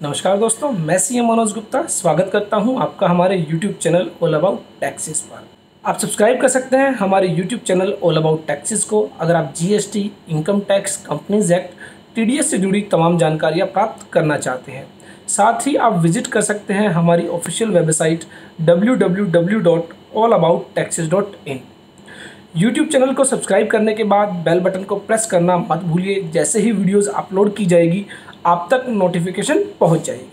नमस्कार दोस्तों, मैं सीएम मनोज गुप्ता स्वागत करता हूं आपका हमारे YouTube channel all about taxes पर। आप सब्सक्राइब कर सकते हैं हमारे YouTube channel all about taxes को अगर आप GST, income tax, companies act, TDS से जुड़ी तमाम जानकारियां प्राप्त करना चाहते हैं। साथ ही आप विजिट कर सकते हैं हमारी official website www.allabouttaxes.in। YouTube channel को सब्सक्राइब करने के बाद बेल बटन को प्रेस करना मत भूलिए। जैसे ही वीडियोस अपलोड की जाएगी आप तक नोटिफिकेशन पहुंच जाएगी।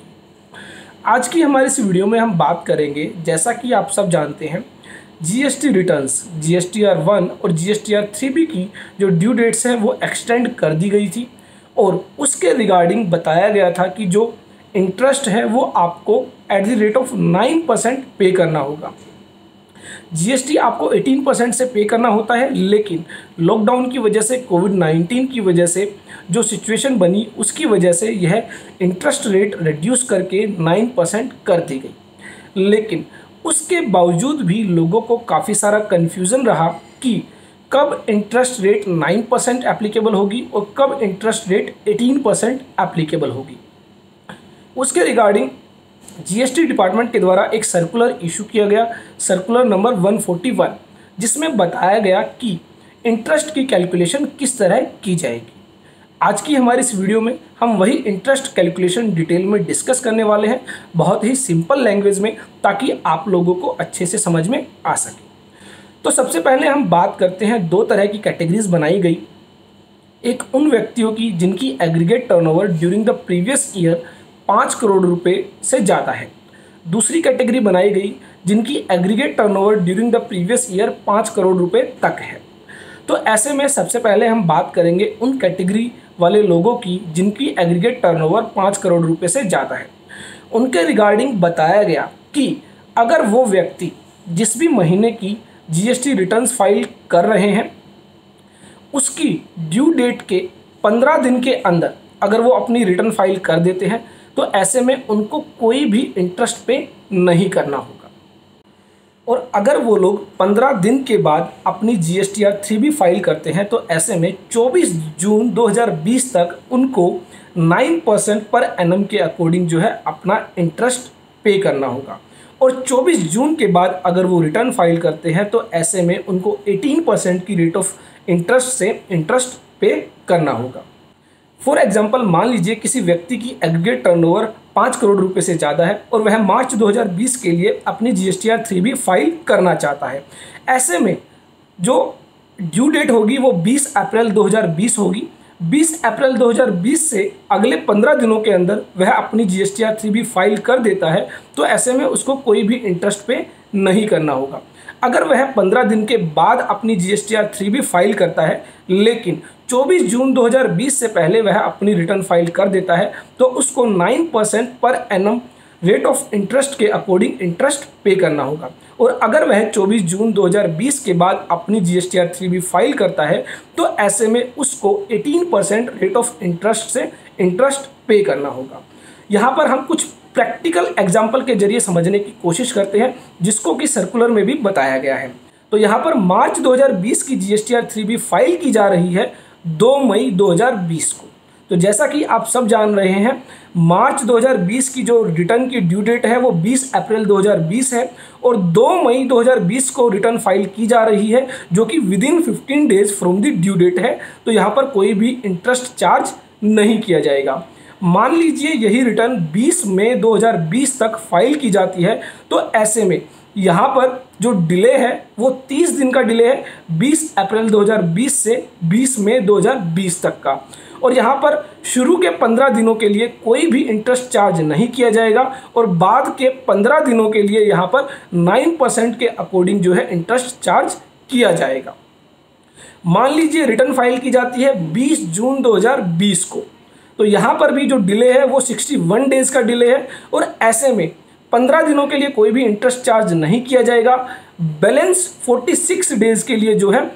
आज की हमारी इस वीडियो में हम बात करेंगे, जैसा कि आप सब जानते हैं, जीएसटी रिटर्न्स जीएसटीआर 1 और जीएसटीआर 3B की जो ड्यू डेट्स हैं वो एक्सटेंड कर दी गई थी और उसके रिगार्डिंग बताया गया था कि जो इंटरेस्ट है वो आपको एट द रेट ऑफ 9% पे करना होगा। जीएसटी आपको 18% से पे करना होता है, लेकिन लॉकडाउन की वजह से, कोविड-19 की वजह से जो सिचुएशन बनी उसकी वजह से यह इंटरेस्ट रेट रिड्यूस करके 9% कर दी गई। लेकिन उसके बावजूद भी लोगों को काफ़ी सारा कन्फ्यूज़न रहा कि कब इंटरेस्ट रेट 9% एप्लीकेबल होगी और कब इंटरेस्ट रेट 18% एप्लीकेबल होगी। उसके रिगार्डिंग जीएसटी डिपार्टमेंट के द्वारा एक सर्कुलर इशू किया गया, सर्कुलर नंबर 141, जिसमें बताया गया कि इंटरेस्ट की कैलकुलेशन किस तरह की जाएगी। आज की हमारी इस वीडियो में हम वही इंटरेस्ट कैलकुलेशन डिटेल में डिस्कस करने वाले हैं, बहुत ही सिंपल लैंग्वेज में, ताकि आप लोगों को अच्छे से समझ में आ सके। तो सबसे पहले हम बात करते हैं, दो तरह की कैटेगरीज बनाई गई। एक उन व्यक्तियों की जिनकी aggregate turnover during the previous year 5 crore रुपए से ज़्यादा है। दूसरी कैटेगरी बनाई गई जिनकी aggregate turnover during the previous year 5 crore रुपए तक है। तो ऐसे में सबसे पहले हम बात करेंगे उन कैटेगरी वाले लोगों की जिनकी एग्रीगेट टर्नओवर 5 करोड़ रुपए से ज़्यादा है। उनके रिगार्डिंग बताया गया कि अगर वो व्यक्ति जिस भी महीने की जीएसटी रिटर्न्स फाइल कर रहे हैं उसकी ड्यू डेट के 15 दिन के अंदर अगर वो अपनी रिटर्न फाइल कर देते हैं तो ऐसे में उनको कोई भी इंटरेस्ट पे नहीं करना होगा। और अगर वो लोग 15 दिन के बाद अपनी जीएसटीआर 3B फाइल करते हैं तो ऐसे में 24 जून 2020 तक उनको 9% पर एनम के अकॉर्डिंग जो है अपना इंटरेस्ट पे करना होगा। और 24 जून के बाद अगर वो रिटर्न फाइल करते हैं तो ऐसे में उनको 18% की रेट ऑफ इंटरेस्ट से इंटरेस्ट पे करना होगा। फॉर एग्जाम्पल, मान लीजिए किसी व्यक्ति की एग्रीगेट टर्नओवर 5 करोड़ रुपए से ज़्यादा है और वह मार्च 2020 के लिए अपनी जीएसटीआर 3B फाइल करना चाहता है। ऐसे में जो ड्यू डेट होगी वो 20 अप्रैल 2020 होगी। 20 अप्रैल 2020 से अगले 15 दिनों के अंदर वह अपनी जीएसटीआर 3B फाइल कर देता है तो ऐसे में उसको कोई भी इंटरेस्ट पे नहीं करना होगा। अगर वह 15 दिन के बाद अपनी जीएसटीआर 3B फाइल करता है लेकिन 24 जून 2020 से पहले वह अपनी रिटर्न फाइल कर देता है तो उसको 9% per annum rate of interest के अकॉर्डिंग इंटरेस्ट पे करना होगा। और अगर वह 24 जून 2020 के बाद अपनी जीएसटीआर 3B फाइल करता है तो ऐसे में उसको 18% रेट ऑफ इंटरेस्ट से इंटरेस्ट पे करना होगा। यहाँ पर हम कुछ प्रैक्टिकल एग्जाम्पल के जरिए समझने की कोशिश करते हैं जिसको कि सर्कुलर में भी बताया गया है। तो यहाँ पर मार्च 2020 की जीएसटीआर 3B फाइल की जा रही है 2 मई 2020 को। तो जैसा कि आप सब जान रहे हैं, मार्च 2020 की जो रिटर्न की ड्यू डेट है वो 20 अप्रैल 2020 है और 2 मई 2020 को रिटर्न फाइल की जा रही है जो कि within 15 days from the due date है। तो यहाँ पर कोई भी इंटरेस्ट चार्ज नहीं किया जाएगा। मान लीजिए यही रिटर्न 20 मई 2020 तक फाइल की जाती है तो ऐसे में यहाँ पर जो डिले है वो 30 दिन का डिले है, 20 अप्रैल 2020 से 20 मई 2020 तक का। और यहाँ पर शुरू के 15 दिनों के लिए कोई भी इंटरेस्ट चार्ज नहीं किया जाएगा और बाद के 15 दिनों के लिए यहाँ पर 9% के अकॉर्डिंग जो है इंटरेस्ट चार्ज किया जाएगा। मान लीजिए रिटर्न फाइल की जाती है 20 जून 2020 को, तो यहाँ पर भी जो डिले है वो 61 डेज का डिले है और ऐसे में 15 दिनों के लिए कोई भी इंटरेस्ट चार्ज नहीं किया जाएगा। बैलेंस 46 डेज के लिए जो है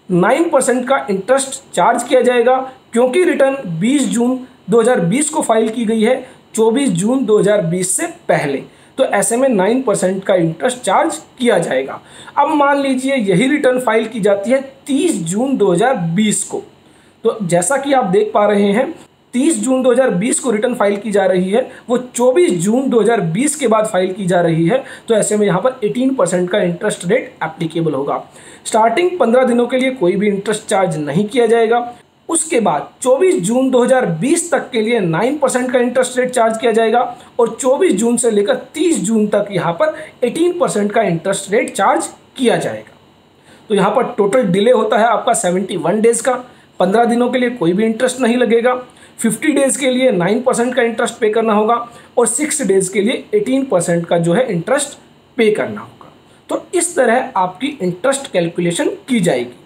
9% का इंटरेस्ट चार्ज किया जाएगा क्योंकि रिटर्न 20 जून 2020 को फाइल की गई है 24 जून 2020 से पहले। तो ऐसे में 9% का इंटरेस्ट चार्ज किया जाएगा। अब मान लीजिए यही रिटर्न फाइल की जाती है 30 जून 2020 को। तो जैसा कि आप देख पा रहे हैं 30 जून 2020 को रिटर्न फाइल की जा रही है वो 24 जून 2020 के बाद फाइल की जा रही है, तो ऐसे में यहाँ पर 18% का इंटरेस्ट रेट एप्लीकेबल होगा। स्टार्टिंग 15 दिनों के लिए कोई भी इंटरेस्ट चार्ज नहीं किया जाएगा। उसके बाद 24 जून 2020 तक के लिए 9% का इंटरेस्ट रेट चार्ज किया जाएगा और 24 जून से लेकर 30 जून तक यहाँ पर 18% का इंटरेस्ट रेट चार्ज किया जाएगा। तो यहाँ पर टोटल डिले होता है आपका 71 डेज का। 15 दिनों के लिए कोई भी इंटरेस्ट नहीं लगेगा। 50 डेज के लिए 9% का इंटरेस्ट पे करना होगा और 6 डेज के लिए 18% का जो है इंटरेस्ट पे करना होगा। तो इस तरह आपकी इंटरेस्ट कैलकुलेशन की जाएगी।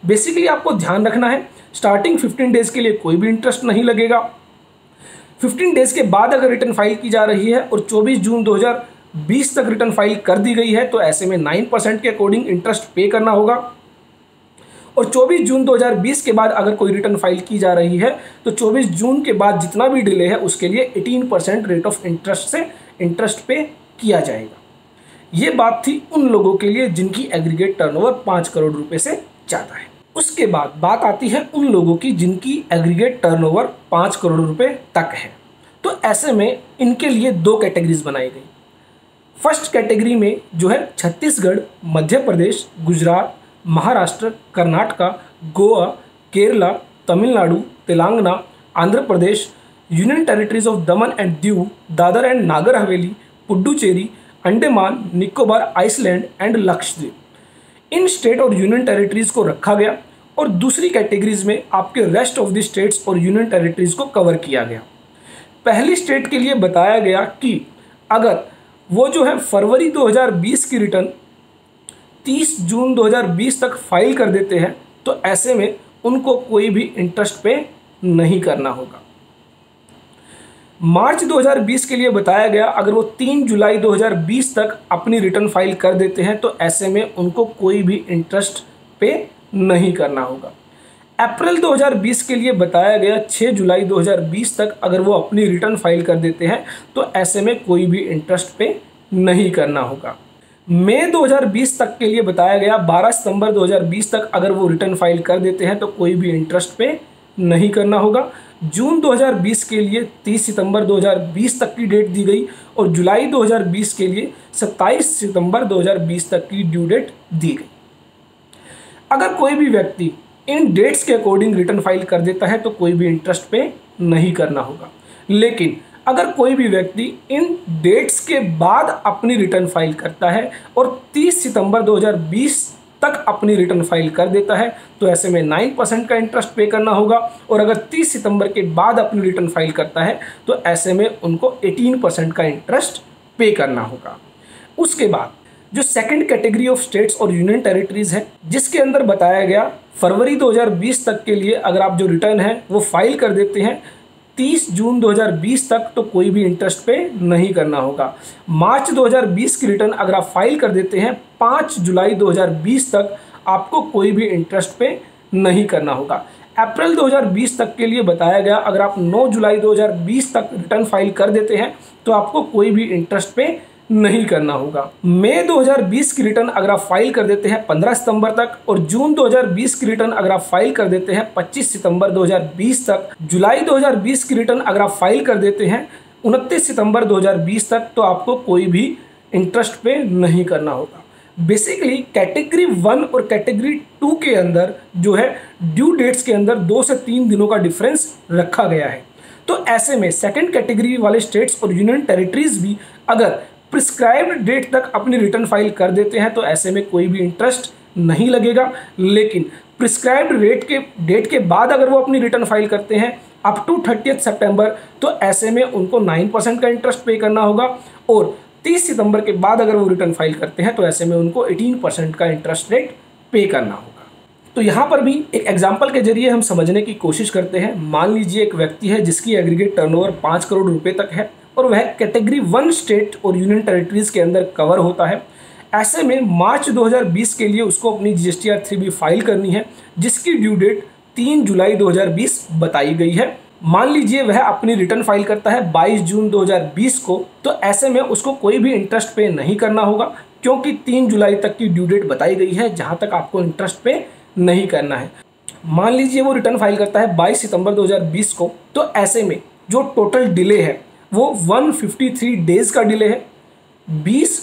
बेसिकली आपको ध्यान रखना है, स्टार्टिंग 15 डेज के लिए कोई भी इंटरेस्ट नहीं लगेगा। 15 डेज के बाद अगर रिटर्न फाइल की जा रही है और 24 जून 2020 तक रिटर्न फाइल कर दी गई है तो ऐसे में 9% के अकॉर्डिंग इंटरेस्ट पे करना होगा। और 24 जून 2020 के बाद अगर कोई रिटर्न फाइल की जा रही है तो 24 जून के बाद जितना भी डिले है उसके लिए 18% रेट ऑफ इंटरेस्ट से इंटरेस्ट पे किया जाएगा। ये बात थी उन लोगों के लिए जिनकी एग्रीगेट टर्नओवर 5 करोड़ रुपए से ज़्यादा है। उसके बाद बात आती है उन लोगों की जिनकी एग्रीगेट टर्नओवर 5 करोड़ रुपए तक है। तो ऐसे में इनके लिए 2 कैटेगरीज बनाई गई। फर्स्ट कैटेगरी में जो है Chhattisgarh, Madhya Pradesh, Gujarat, Maharashtra, Karnataka, Goa, Kerala, Tamil Nadu, Telangana, Andhra Pradesh, union territories of Daman and Diu, Dadra and Nagar Haveli, Puducherry, Andaman Nicobar island and Lakshadweep, इन स्टेट और यूनियन टेरिटरीज को रखा गया। और दूसरी कैटेगरीज में आपके रेस्ट ऑफ द स्टेट्स और यूनियन टेरिटरीज को कवर किया गया। पहली स्टेट के लिए बताया गया कि अगर वो जो है फरवरी 2020 की रिटर्न 30 जून 2020 तक फाइल कर देते हैं तो ऐसे में उनको कोई भी इंटरेस्ट पे नहीं करना होगा। मार्च 2020 के लिए बताया गया अगर वो 3 जुलाई 2020 तक अपनी रिटर्न फाइल कर देते हैं तो ऐसे में उनको कोई भी इंटरेस्ट पे नहीं करना होगा। अप्रैल 2020 के लिए बताया गया 6 जुलाई 2020 तक अगर वो अपनी रिटर्न फाइल कर देते हैं तो ऐसे में कोई भी इंटरेस्ट पे नहीं करना होगा। मई 2020 तक के लिए बताया गया 12 सितंबर 2020 तक अगर वो रिटर्न फाइल कर देते हैं तो कोई भी इंटरेस्ट पे नहीं करना होगा। जून 2020 के लिए 30 सितंबर 2020 तक की डेट दी गई और जुलाई 2020 के लिए 27 सितंबर 2020 तक की ड्यू डेट दी गई। अगर कोई भी व्यक्ति इन डेट्स के अकॉर्डिंग रिटर्न फाइल कर देता है तो कोई भी इंटरेस्ट पे नहीं करना होगा। लेकिन अगर कोई भी व्यक्ति इन डेट्स के बाद अपनी रिटर्न फाइल करता है और 30 सितंबर 2020 तक अपनी रिटर्न फाइल कर देता है तो ऐसे में 9% का इंटरेस्ट पे करना होगा। और अगर 30 सितंबर के बाद अपनी रिटर्न फाइल करता है तो ऐसे में उनको 18% का इंटरेस्ट पे करना होगा। उसके बाद जो सेकंड कैटेगरी ऑफ स्टेट्स और यूनियन टेरिटरीज है जिसके अंदर बताया गया फरवरी 2020 तक के लिए अगर आप जो रिटर्न है वो फाइल कर देते हैं 30 जून 2020 तक तो कोई भी इंटरेस्ट पे नहीं करना होगा। मार्च 2020 की रिटर्न अगर आप फाइल कर देते हैं 5 जुलाई 2020 तक आपको कोई भी इंटरेस्ट पे नहीं करना होगा। अप्रैल 2020 तक के लिए बताया गया अगर आप 9 जुलाई 2020 तक रिटर्न फाइल कर देते हैं तो आपको कोई भी इंटरेस्ट पे नहीं करना होगा। मई 2020 की रिटर्न अगर आप फाइल कर देते हैं 15 सितंबर तक और जून 2020 की रिटर्न अगर आप फाइल कर देते हैं 25 सितंबर 2020 तक, जुलाई 2020 की रिटर्न अगर आप फाइल कर देते हैं 29 सितंबर 2020 तक तो आपको कोई भी इंटरेस्ट पे नहीं करना होगा। बेसिकली कैटेगरी 1 और कैटेगरी 2 के अंदर जो है ड्यू डेट्स के अंदर 2 से 3 दिनों का डिफरेंस रखा गया है। तो ऐसे में सेकंड कैटेगरी वाले स्टेट्स और यूनियन टेरिटरीज भी अगर प्रिस्क्राइब्ड डेट तक अपनी रिटर्न फाइल कर देते हैं तो ऐसे में कोई भी इंटरेस्ट नहीं लगेगा। लेकिन प्रिस्क्राइब्ड डेट के बाद अगर वो अपनी रिटर्न फाइल करते हैं अप टू 30 सितंबर तो ऐसे में उनको 9% का इंटरेस्ट पे करना होगा। और 30 सितंबर के बाद अगर वो रिटर्न फाइल करते हैं तो ऐसे में उनको 18% का इंटरेस्ट रेट पे करना होगा। तो यहाँ पर भी एक एग्जाम्पल के जरिए हम समझने की कोशिश करते हैं। मान लीजिए एक व्यक्ति है जिसकी एग्रीगेट टर्नओवर 5 करोड़ रुपए तक है और वह कैटेगरी 1 स्टेट और यूनियन टेरिटरीज के अंदर कवर होता है। ऐसे में मार्च 2020 के लिए उसको अपनी GSTR 3B फाइल करनी है जिसकी ड्यू डेट 3 जुलाई 2020 बताई गई है। मान लीजिए वह अपनी रिटर्न फाइल करता है 22 जून 2020 को, तो ऐसे में उसको कोई भी इंटरेस्ट पे नहीं करना होगा क्योंकि 3 जुलाई तक की ड्यू डेट बताई गई है जहां तक आपको इंटरेस्ट पे नहीं करना है। मान लीजिए वो रिटर्न फाइल करता है 22 सितंबर 2020 को, तो ऐसे में जो टोटल डिले है वो 153 डेज का डिले है। 20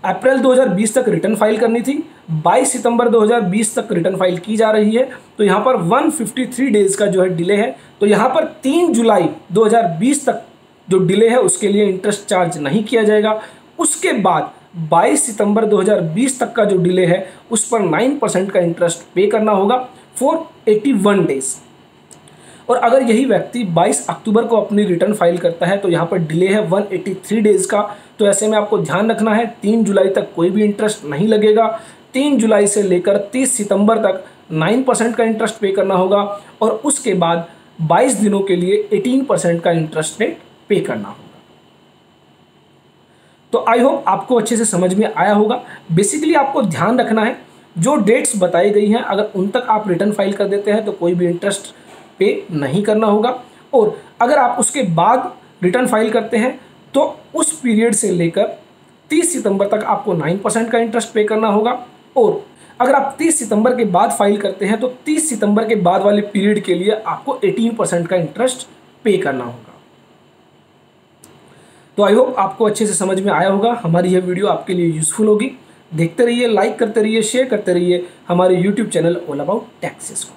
अप्रैल 2020 तक रिटर्न फाइल करनी थी, 22 सितंबर 2020 तक रिटर्न फाइल की जा रही है, तो यहाँ पर 153 डेज का जो है डिले है। तो यहाँ पर 3 जुलाई 2020 तक जो डिले है उसके लिए इंटरेस्ट चार्ज नहीं किया जाएगा। उसके बाद 22 सितंबर 2020 तक का जो डिले है उस पर 9% का इंटरेस्ट पे करना होगा फॉर 81 डेज। और अगर यही व्यक्ति 22 अक्टूबर को अपनी रिटर्न फाइल करता है तो यहाँ पर डिले है 183 डेज का। तो ऐसे में आपको ध्यान रखना है 3 जुलाई तक कोई भी इंटरेस्ट नहीं लगेगा। 3 जुलाई से लेकर 30 सितंबर तक 9% का इंटरेस्ट पे करना होगा और उसके बाद 22 दिनों के लिए 18% का इंटरेस्ट रेट पे करना होगा। तो आई होप आपको अच्छे से समझ में आया होगा। बेसिकली आपको ध्यान रखना है जो डेट्स बताई गई हैं अगर उन तक आप रिटर्न फाइल कर देते हैं तो कोई भी इंटरेस्ट पे नहीं करना होगा, और अगर आप उसके बाद रिटर्न फाइल करते हैं तो उस पीरियड से लेकर 30 सितंबर तक आपको 9% का इंटरेस्ट पे करना होगा। और अगर आप 30 सितंबर के बाद फाइल करते हैं तो 30 सितंबर के बाद वाले पीरियड के लिए आपको 18% का इंटरेस्ट पे करना होगा। तो आई होप आपको अच्छे से समझ में आया होगा। हमारी यह वीडियो आपके लिए यूजफुल होगी। देखते रहिए, लाइक करते रहिए, शेयर करते रहिए हमारे YouTube channel all about taxes को।